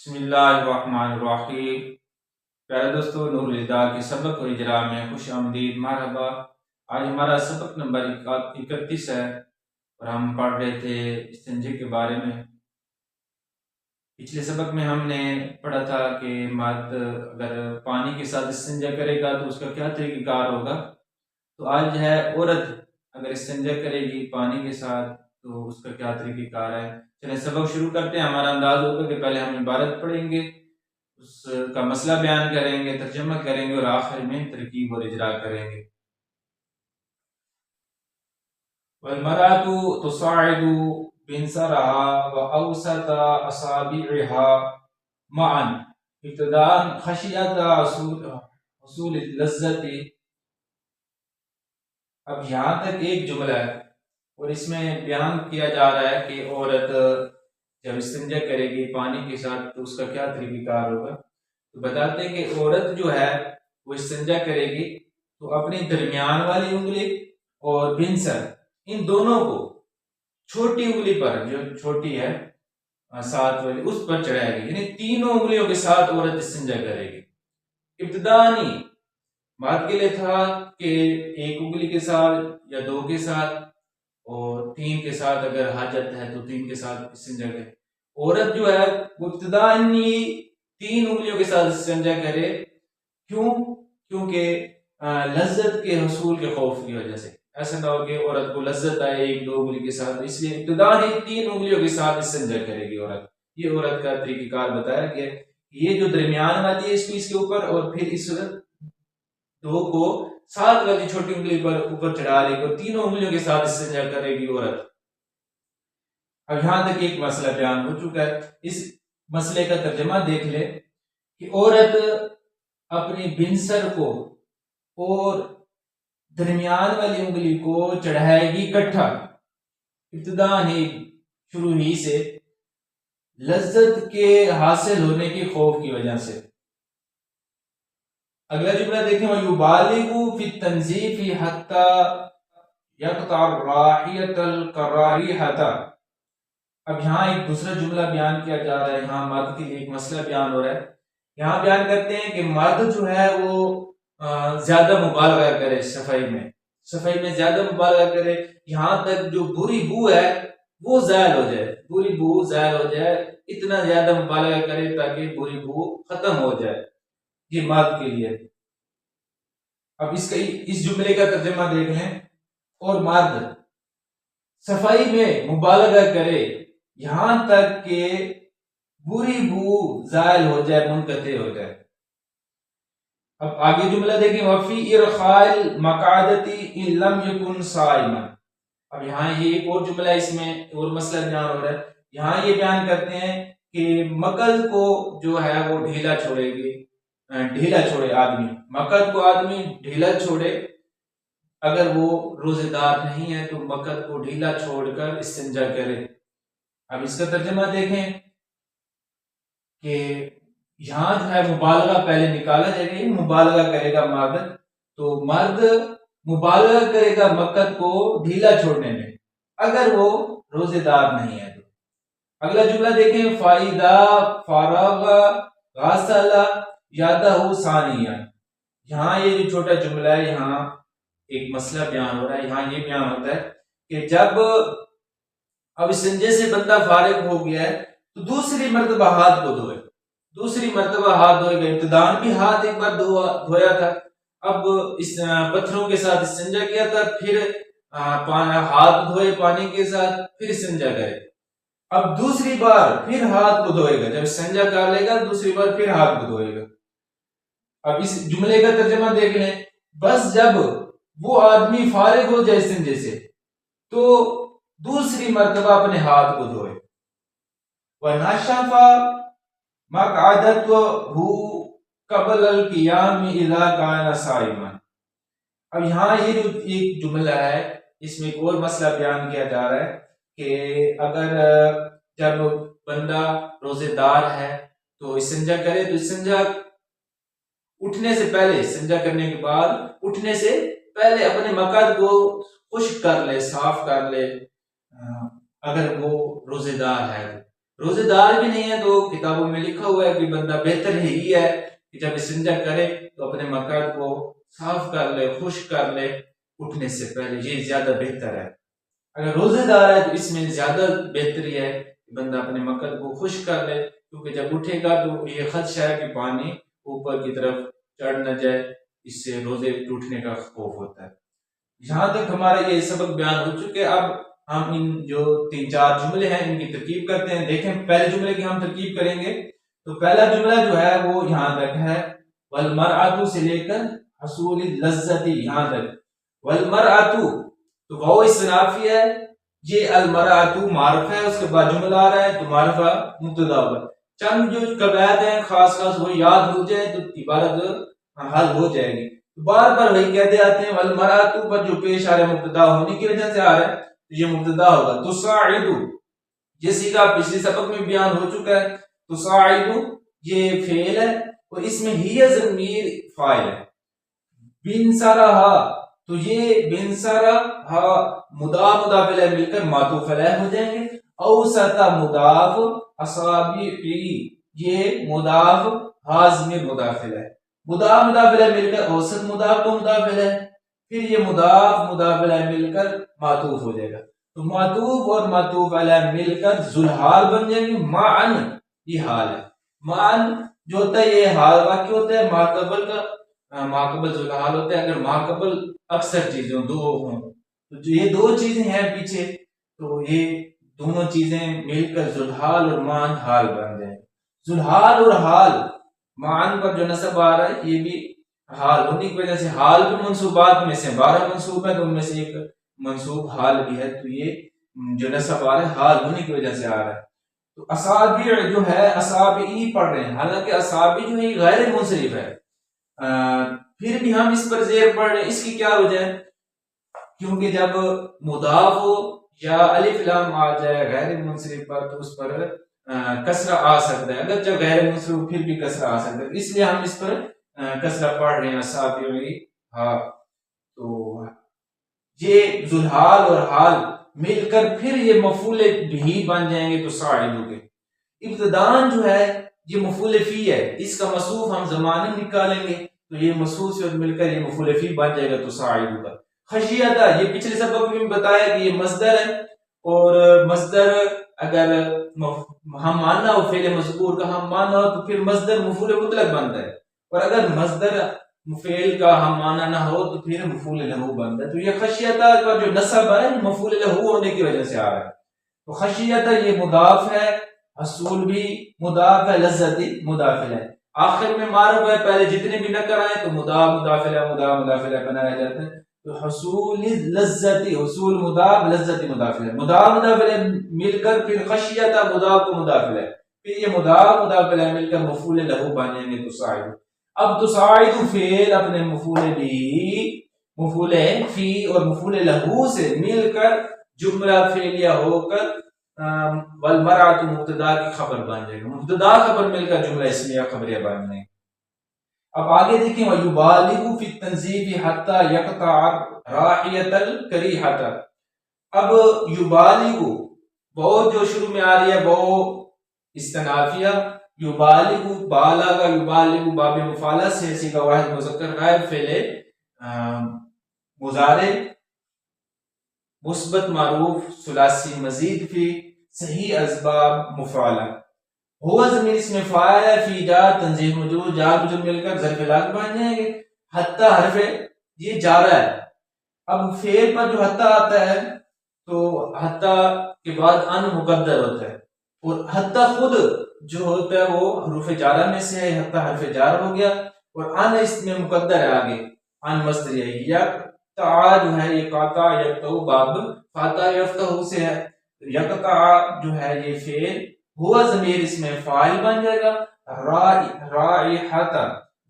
بسم اللہ الرحمن الرحیم۔ پیارے دوستو، نور الہدا کے سبق و اجرا میں خوش آمدید، مرحبا۔ آج ہمارا سبق نمبر 31 ہے اور ہم پڑھ رہے تھے استنجے کے بارے میں۔ پچھلے سبق میں ہم نے پڑھا تھا کہ مرد اگر پانی کے ساتھ استنجا کرے گا تو اس کا کیا طریقہ کار ہوگا۔ تو آج ہے عورت اگر استنجا کرے گی پانی کے ساتھ تو اس کا کیا طریقہ کار ہے۔ چلیں سبق شروع کرتے ہیں۔ ہمارا انداز ہوگا کہ پہلے ہم عبارت پڑھیں گے، اس کا مسئلہ بیان کریں گے، ترجمہ کریں گے اور آخر میں ترکیب اور اجرا کریں گے۔ وَالْمَرْأَةُ تُصَعِّدُ بِنْصَرَهَا وَأَوْسَطَ أَصَابِعِهَا مَعًا ابتداءً خشية حصول اللذة۔ اب یہاں تک ایک جملہ ہے اور اس میں بیان کیا جا رہا ہے کہ عورت جب استنجا کرے گی پانی کے ساتھ تو اس کا کیا طریقہ کار ہوگا۔ تو بتاتے ہیں کہ عورت جو ہے وہ استنجا کرے گی تو اپنی درمیان والی انگلی اور بنسر ان دونوں کو چھوٹی انگلی پر، جو چھوٹی ہے ساتھ والی، اس پر چڑھائے گی، یعنی تینوں انگلیوں کے ساتھ عورت استنجا کرے گی۔ ابتدانی بات کے لیے تھا کہ ایک انگلی کے ساتھ یا دو کے ساتھ اور تین کے ساتھ، اگر حاجت ہے تو تین کے ساتھ استنجا کرے۔ عورت جو ہے وہ ابتدانی تین انگلیوں کے ساتھ استنجا کرے۔ کیونکہ لذت کے حصول کے خوف کی وجہ سے، ایسا نہ ہو کہ عورت کو لذت آئے ایک دو انگلی کے ساتھ، اس لیے ابتدانی تین انگلیوں کے ساتھ استنجا کرے گی عورت۔ یہ عورت کا طریقہ کار بتایا گیا۔ یہ جو درمیان والی ہے اس کے اوپر، اور پھر اس دو کو ساتھ والی چھوٹی انگلی پر اوپر چڑھا لے گی اور تینوں انگلیوں کے ساتھ استنجا کرے گی عورت۔ اب یہاں تک ایک مسئلہ بیان ہو چکا ہے، اس مسئلے کا ترجمہ دیکھ لے کہ عورت اپنی بنسر کو اور درمیان والی انگلی کو چڑھائے گی کٹھا، ابتداء ہی شروع ہی سے لذت کے حاصل ہونے کے خوف کی وجہ سے۔ اگلا جملہ دیکھیں، وَيُبَالِغُ فِي التَّنْزِيفِ حَتَّى يَقْطَعَ الرَّاحِيَةَ الْكَرَاهِيَةَ۔ اب یہاں ایک دوسرا جملہ بیان کیا جا رہا ہے، یہاں مرد کے لیے ایک مسئلہ بیان ہو رہا ہے۔ یہاں بیان کرتے ہیں کہ مرد جو ہے وہ زیادہ مبالغہ کرے، صفائی میں زیادہ مبالغہ کرے، یہاں تک جو بری بو ہے وہ زائل ہو جائے، بری بو زائل ہو جائے، اتنا زیادہ مبالغہ کرے تاکہ بری بو ختم ہو جائے۔ یہ مرد کے لیے۔ اب اس جملے کا ترجمہ دیکھ لیں، اور مرد صفائی میں مبالغہ کرے یہاں تک کہ بری بو زائل ہو جائے، منقطع ہو جائے۔ اب آگے جملہ دیکھیں، وفی ارخاء المقعدۃ ان لم یکن صائما۔ اب یہاں یہ ایک اور جملہ، اس میں اور مسئلہ بیان ہو رہا ہے۔ یہاں یہ بیان کرتے ہیں کہ مقد کو جو ہے وہ ڈھیلا چھوڑے آدمی، مقد کو آدمی ڈھیلا چھوڑے، اگر وہ روزے دار نہیں ہے تو مقد کو ڈھیلا چھوڑ کر استنجا کرے۔ اب اس کا ترجمہ دیکھیں کہ یہاں جو ہے مبالغہ پہلے نکالا جائے گا، مبالغہ کرے گا مرد، تو مرد مبالغہ کرے گا مقد کو ڈھیلا چھوڑنے میں اگر وہ روزے دار نہیں ہے تو۔ اگلا جملہ دیکھیں، فَإِذَا فَرَغَ غَسَلَ يَدَهُ ثَانِيًا۔ یہاں یہ جو چھوٹا جملہ ہے، یہاں ایک مسئلہ بیان ہو رہا ہے۔ یہاں یہ بیان ہوتا ہے کہ جب اب استنجے سے بندہ فارغ ہو گیا ہے تو دوسری مرتبہ ہاتھ کو دھوئے، ابتداءً بھی ہاتھ ایک بار دھویا تھا، اب اس پتھروں کے ساتھ استنجا کیا تھا، پھر ہاتھ دھوئے پانی کے ساتھ، پھر استنجا کرے۔ اب دوسری بار پھر ہاتھ کو دھوئے گا، جب استنجا کر لے گا دوسری بار پھر ہاتھ کو دھوئے گا۔ اب اس جملے کا ترجمہ دیکھ لیں، بس جب وہ آدمی فارغ ہو جائے استنجے سے تو دوسری مرتبہ اپنے ہاتھ کو دھوئے۔ وَنَشَفَ مَقْعَدَتُهُ قَبْلَ الْقِيَامِ إِذَا كَانَ صَائِمًا۔ اب یہاں یہ جو ایک جملہ ہے، اس میں ایک اور مسئلہ بیان کیا جا رہا ہے کہ اگر جب بندہ روزے دار ہے تو استنجا کرے، تو استنجا اٹھنے سے پہلے، استنجا کرنے کے بعد اٹھنے سے پہلے اپنے مقعد کو خشک کر لے، صاف کر لے، اگر وہ روزے دار ہے۔ روزے دار بھی نہیں ہے تو کتابوں میں لکھا ہوا ہے کہ بندہ بہتر ہی ہے کہ جب استنجا کرے تو اپنے مقعد کو صاف کر لے، خشک کر لے اٹھنے سے پہلے، یہ زیادہ بہتر ہے۔ اگر روزے دار ہے تو اس میں زیادہ بہتری ہے کہ بندہ اپنے مقعد کو خشک کر لے، کیونکہ جب اٹھے گا تو یہ خدشہ ہے کہ پانی اوپر کی طرف چڑھ نہ جائے، اس سے روزے ٹوٹنے کا خوف ہوتا ہے۔ یہاں تک ہمارا یہ سبق بیان ہو چکے، اب ہم ان جو 3-4 جملے ہیں ان کی ترکیب کرتے ہیں۔ دیکھیں پہلے جملے کی ہم ترکیب کریں گے تو پہلا جملہ جو ہے وہ یہاں تک ہے والمرأۃ سے لے کر حصول اللذۃ یہاں تک۔ والمرأۃ تو وہ استنافی ہے، یہ المرأۃ معرف ہے، اس کے بعد جملہ آ رہا ہے تو معرفہ مبتدا ہوگا۔ چند جو قواعد ہیں خاص وہ یاد ہو جائے تو عبارت حل ہو جائے گی۔ بار بار وہی کہتے آتے ہیں والمرأۃ پر جو پیش آ رہا ہے مبتدا ہونے کی وجہ سے آ رہا ہے تو یہ مبتدا ہوگا۔ تصاعد یہ سیدھا پچھلے سبق میں بیان ہو چکا ہے، تصاعد یہ فعل ہے اور اس میں ہی ضمیر فاعل ہے۔ بن سرہا تو یہ بن سرہا مضاف الیہ مل کر معطوف علیہ ہو جائیں گے۔ اوسط مضاف اصابعی یہ مضاف ضمیر مضاف الیہ، مضاف الیہ مل کر اوسط مضاف کو مضاف الیہ، پھر یہ مضاف الیہ مل کر معطوف ہو جائے گا۔ تو معطوف اور معطوف علیہ مل کر ذوالحال بن جائیں گے۔ معن یہ حال ہے، معن جو ہوتا ہے یہ حال واقع ہوتا ہے، ماقبل کا ماقبل ذوالحال ہوتا ہے۔ اگر ماقبل اکثر چیزیں دو ہوں تو یہ دو چیزیں ہیں پیچھے تو یہ دونوں چیزیں مل کر ذوالحال اور معن حال بن جائیں۔ ذوالحال اور حال معن پر جو نصب آ رہا ہے یہ بھی حال ہونے کی وجہ سے، حال بھی منصوبات میں سے 12 منصوب ہے تو ان میں سے ایک منصوب حال بھی ہے، تو یہ جو نصب آ رہا ہے حال ہونے کی وجہ سے آ رہا ہے۔ تو اصابع جو ہے اصابعی پڑھ رہے ہیں، حالانکہ اصابع جو ہے غیر منصرف ہے، پھر بھی ہم اس پر زیر پڑھ رہے ہیں۔ اس کی کیا وجہ ہے؟ کیونکہ جب مضاف ہو یا الف لام آ جائے غیر منصرف پر تو اس پر کسرہ آ سکتا ہے، اگر جب غیر منصرف پھر بھی کسرہ آ سکتا ہے، اس لیے ہم اس پر کسرہ پڑھ رہے ہیں اصابعی۔ ہاں تو یہ ذوالحال اور حال مل کر پھر یہ مفعول بھی بن جائیں گے تصاعد کے۔ ابتدان جو ہے یہ مفعول فی ہے، اس کا مصروف ہم زمانے نکالیں گے تو یہ مصروف سے مل کر یہ مفعول فی بن جائے گا تصاعد کا۔ خشیتا یہ پچھلے سبق میں بتایا کہ یہ مصدر ہے، اور مصدر اگر ہم ماننا ہو فعل مذکور کا ہم ماننا ہو تو پھر مصدر مفعول مطلق بنتا ہے، اور اگر مصدر فعل کا ہم مانا نہ ہو تو پھر مفعول لہو بنتا ہے۔ تو یہ خشیتا کا جو نصب ہے مفعول لہو ہونے کی وجہ سے آ رہا ہے۔ تو خشیتا یہ مضاف ہے، حصول بھی مضاف ہے، لذت مضاف ہے، آخر میں معرف ہے، پہلے جتنے بھی نکر آئے تو مضاف الیہ بنایا جاتا ہے۔ تو حصول لذت، حصول مضاف لذت مضاف الیہ مل کر پھر خشیتا مضاف کو مضاف الیہ، پھر یہ مضاف الیہ مل کر مفعول لہو بن جائیں گے تصاعد۔ اب تصاعد فعل اپنے مفعول بھی، مفعول فی اور مفعول لہو سے مل کر جملہ فعلیہ ہو کر والمرأۃ مبتدا کی خبر بن جائے گا، مبتدا خبر مل کر جملہ اسمیہ خبریہ بن جائے گا۔ اب آگے دیکھیں وَيُبَالِغُ فِي التَّنْزِيفِ حَتَّى يَقْطَعَ رَاحِيَةَ الْكَرِيهَةَ۔ اب یبالغ وہ جو شروع میں آ رہی ہے وہ استنافیہ، یبالغ بالغ، یبالغ باب مفعلہ سے صیغہ واحد مذکر غائب فعل مضارع مثبت معروف ثلاثی مزید فی صحیح اسباب مفعلہ، ہوا ضمیر اس میں فاعل ہے، فی جار تنزیہ مجرور، جار مجرور مل کر ظرف لاغ بن جائیں گے۔ حتی حرف یہ جارہ ہے، اب فعل پر جو حتی آتا ہے تو حتی کے بعد ان مقدر ہوتا ہے، اور حتی خود جو ہوتا ہے وہ حروف جارہ میں سے ہے، حتی حرف جار ہو گیا، اور ان اس میں مقدر ہے آگے، ان مصدر ہے، یقطع جو ہے یہ قاطع یقطع باب فاتح یفتح سے ہے، یقطع جو ہے یہ فعل، ہوا ضمیر اس میں فاعل بن جائے گا، رائحۃ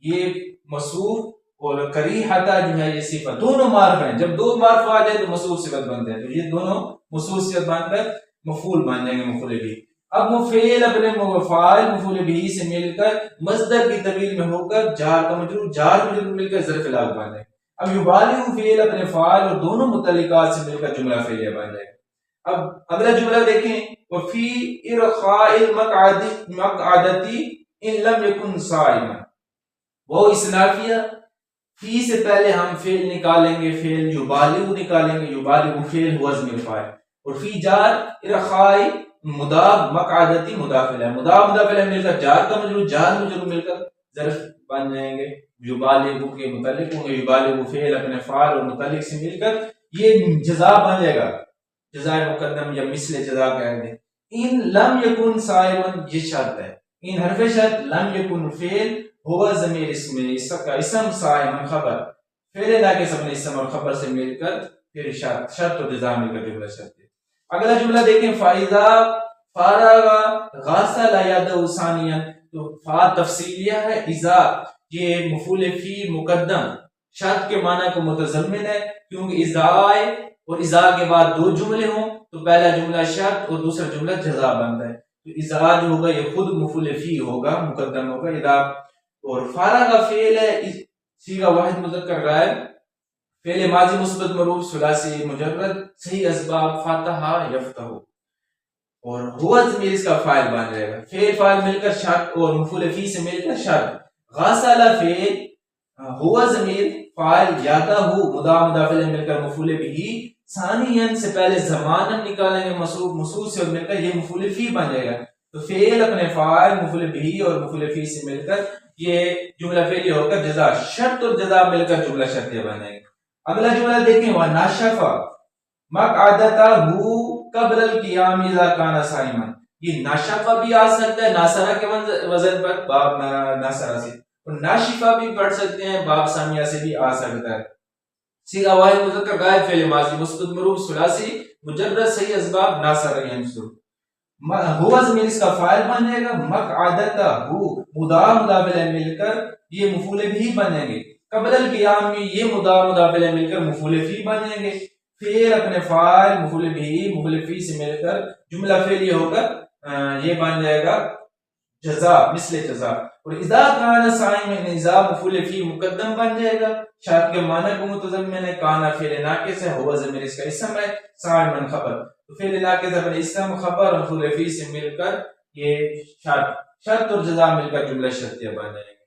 یہ مصروف، اور کریحۃ جو ہے یہ صفت، دونوں معرف ہیں، جب دو معرف آ جائے تو مصروف صفت بنتے ہیں، تو یہ دونوں مصروف صفت بن کر مفعول بن جائیں گے، مفعول بھی۔ اب مفعول اپنے فاعل مفعول بھی سے مل کر مصدر کی طویل میں ہو کر جار کا مجرور، جار مجرور مل کر ظرف لاغ بن جائے۔ اب یبالغ فعل اپنے فاعل اور دونوں متعلقات سے مل کر جملہ فعلیہ بن جائے۔ اب اگلا جملہ دیکھیں وفی ارخاء المقعدتی ان لم یکن صائما، وہ اسنافیہ فی سے پہلے ہم فعل نکالیں گے، فعل یبالغ نکالیں گے، یبالغ فعل ہوا ضمیر فاعل، اور فی جار ارخاء مضاف مقعدتی مضاف الیہ، مضاف الیہ مل کر جار کا مجرور، جار مجرور مل کر ظرف بن جائیں گے، یبالغ کے متعلق ہوں گے، یبالغ فعل اپنے فاعل اور متعلق سے مل کر یہ جزا بن جائے گا، جزائے مقدم یا مثل جزا کہیں گے۔ ان لم یکن صائما، یہ شرط ہے، ان حرف شرط، لم یکن فعل، ہوا ضمیر اسم، اس کا اسم، صائما خبر، فعل ناقص اپنے اسم اور خبر سے مل کر پھر شرط و جزا مل کر جملہ شرط ہے۔ اگلا جملہ دیکھیں، فائزہ فارغ غسل یدہ ثانیا، تو فا تفصیلیہ ہے، اذا یہ مفعول فی مقدم شرط کے معنی کو متضمن ہے، کیونکہ اذا آئے اور اذا کے بعد دو جملے ہوں تو پہلا جملہ شرط اور دوسرا جملہ جزا بنتا ہے، تو اذا جو ہوگا یہ خود مفعول فی ہوگا، مقدم ہوگا اذا، اور فارغ فعل ہے صیغہ واحد مذکر غائب، فعل ماضی مثبت مرفوع ثلاثی مجرد، صحیح اسباب فاتحہ یفتح، اور ہوا ضمیر اس کا فاعل بن جائے گا، فعل فاعل مل کر شرط اور مفعول فی سے مل کر شرط، غسل فعل، ہوا ضمیر فاعل، یادہ مضاف الیہ مل کر مفعول بہ، ثانیاً سے پہلے زماناً نکالیں گے مسعود سے مل کر یہ مفعول فی بن جائے گا، تو فعل اپنے فاعل مفعول بہ اور مفعول فی سے مل کر یہ جملہ فعلی ہو کر جزا، شرط اور جزا مل کر جملہ شرطیہ بن جائے گا۔ اگلا جملہ دیکھیں، وَنَشَفَ مَقْعَدَتَهُ قبل القیام اذا کان صائما، یہ ناشفہ بھی آ سکتا ہے ناصرہ کے وزن پر، باب ناصرہ سے، اور ناشفہ بھی پڑھ سکتے ہیں، باب سامیہ سے بھی آ سکتا ہے، صیغہ واحد مذکر غائب، فعل ماضی مثبت مرفوع ثلاثی مجرد، صحیح اسباب ناصر ینصر، ہوا ضمیر اس کا فاعل بن جائے گا، مقعدتہ مضاف الیہ مل کر یہ مفعول بھی بن جائیں گے، قبل القیام میں یہ مضاف الیہ مل کر مفعول فی بن جائیں گے، فعل اپنے فاعل مفعول بھی مفعول فی سے مل کر جملہ فعلی ہو کر یہ بن جائے گا جزا، مثل جزا، اور اذا کان صائما، اذا مفعول فی مقدم بن جائے گا، شرط کے معنی کو متضمن ہے، کانا فعل ناقص ہے، ہوا ضمیر اس کا اسم ہے، صائما خبر، تو فعل ناقص اپنے اسم خبر مفعول فی سے مل کر یہ شرط اور جزا مل کر جملہ شرطیہ بن جائے گا۔